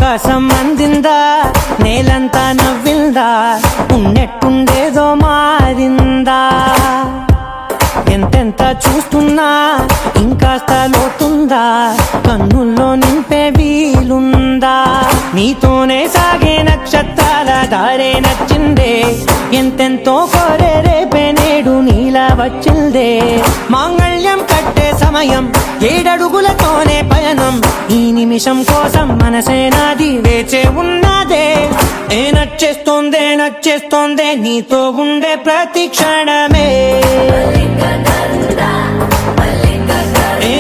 ఆకాశం అందిందా, నేలంతా నవ్విందా, ఉన్నట్టుండేదో మారిందా. ఎంతెంత చూస్తున్నా ఇంకాస్త లోతుందా, కన్నుల్లో నింపే వీలుందా. నీతోనే సాగే నక్షత్రాల దారే నచ్చిందే, ఎంతెంతో కోరే రేపే నేడు నీలా వచ్చిందే. మాంగళ్యం కట్టే సమయం 7 అడుగులతోనే పయనం, ఈ నిమిషం కోసం మనసే నాది వేచే ఉన్నదే. నచ్చేస్తోందే నచ్చేస్తోందే నీతో ఉండే ప్రతి క్షణమే.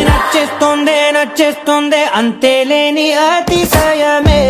నచ్చేస్తోందే నచ్చేస్తోందే అంతేలేని అతిశయమే.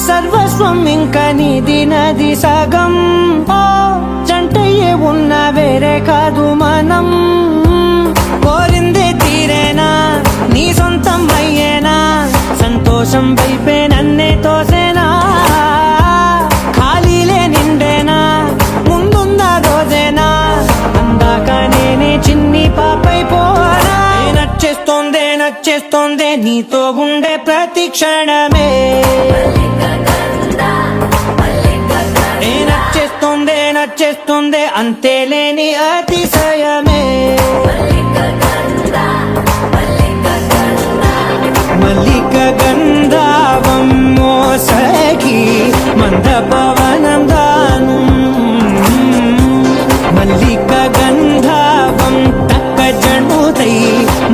సర్వస్వం ఇంక నీది నది సగం, జంటయ్యే ఉన్న వేరే కాదు మనం. కోరిందే తీరేనా నీ సొంతం అయ్యేనా, సంతోషం వైపే నన్నే తోసేనా. ఖాళీలే నిండేనా ముందుందా రోజేనా, అందాక నేనే చిన్ని పాపై పోనా. నచ్చేస్తోందే నచ్చేస్తోందే నీతో ఉండే ప్రతి క్షణమే. నచ్చేస్తోందే నచ్చేస్తోందే అంతేలేని అతిశయమే. మల్లిక గంధావం మోసగి మంద పవనం దాను, మల్లిక గంధావం తక్క జణుదై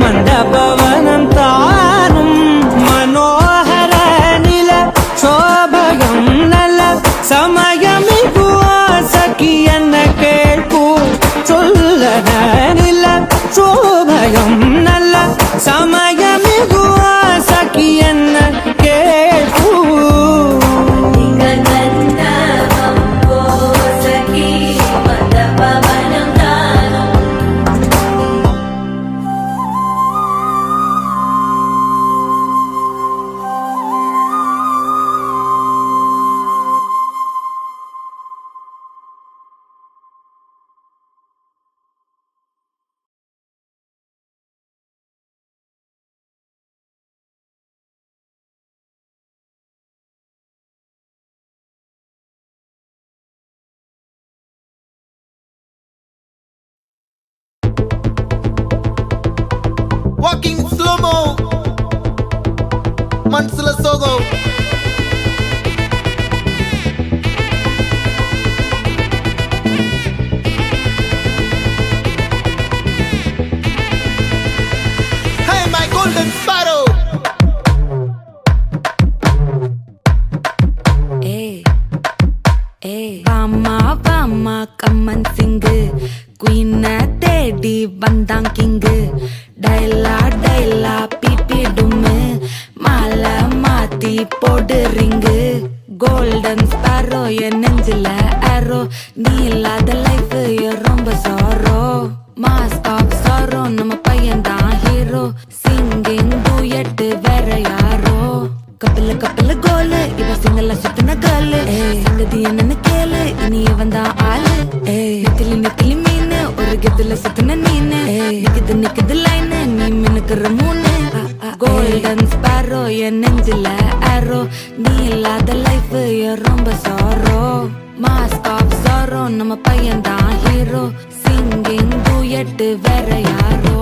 మంద పవనం తాను. మనోహర నిల శోభయం నల సమయమిగు సఖియన్న కేൾపు, చొల్లన నిల శోభయం నల్ల సమయమిగు సఖియన్న కేൾపు. Walking slow-mo, Mansula Sogo. Hey, my golden sparrow. Hey, hey, Vama, Vama, come and sing. Queen Teddy, Bandang King. Daila, Daila, Pipi Dume, Mala, Mati, Pod Ring. Golden Sparrow, your Nangela Arrow. Neela, the life, your Romba Sorrow. Mask of Sorrow, Namapayanda hero. Singing duet, Vera Yaro. Couple goal, iva single suttana girl. Sangadi சுத்துன நீனு நிக்குது line நீ மினுக்குற மூணு golden sparrow என் நெஞ்சில ஆரோ நீ இல்லாத life ரொம்ப sorrow mask of sorrow நம்ம பையன் தான் ஹீரோ சிங்கிங் டூயட் வேற யாரோ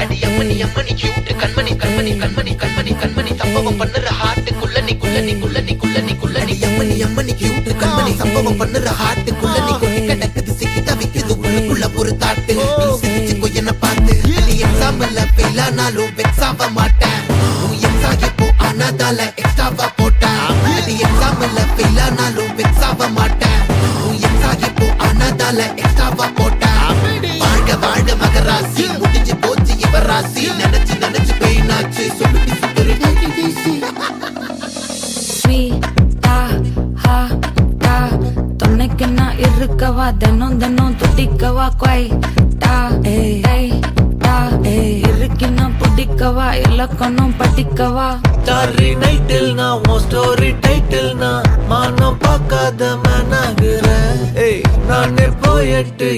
அடி அம்மணி அம்மணி கியூட் கண்மணி கண்மணி கண்மணி கண்மணி கண்மணி சம்பவம் பண்ணுற ஹார்ட்டுக்குள்ள நீ குள்ள நீ குள்ள நீ குள்ள நீ குள்ள நீ அம்மணி அம்மணி கியூட் கண்மணி சம்பவம் பண்ணுற ஹார்ட்டுக்குள்ள நீ கொட்டி கிடக்குது சிக்கி தவிக்குது உள்ளுக்குள்ள ஒரு தாட்டு நீ சிரிச்சுக்கோ என்ன பார்த்து நீ எக்ஸாம்ல ஃபெயில் ஆனாலும் வெக்ஸ் ஆக மாட்டேன் உன் எக்ஸா எப்போ ஆனதால எக்ஸ்ட்ராவா போட்டேன் நீ எக்ஸாம்ல ஃபெயில் ஆனாலும் வெக்ஸ் ஆக மாட்டேன் உன் எக்ஸா எப்போ ஆனதால எக்ஸ்ட்ராவா போட்டேன் வாழ்க வாழ்க மகராசி முடிஞ்சு போச்சு இவ ராசி நினைச்சு நினைச்சு பெயினாச்சு சொல்லுடி சுத்தரு ஸ்வீட்டா ஹா டா துணைக்கு நான் இருக்கவா தினம் தினம் துடிக்கவா குவைட்டா ஏய் டா இருக்கினா பிடிக்கவா இலக்கணம் படிக்கவா ஸ்டாரி நைட்டில் நான் உன் ஸ்டோரி டைட்டில் நான் மானம் பார்க்காத மேனாகிறேன் நானே போயிட்டு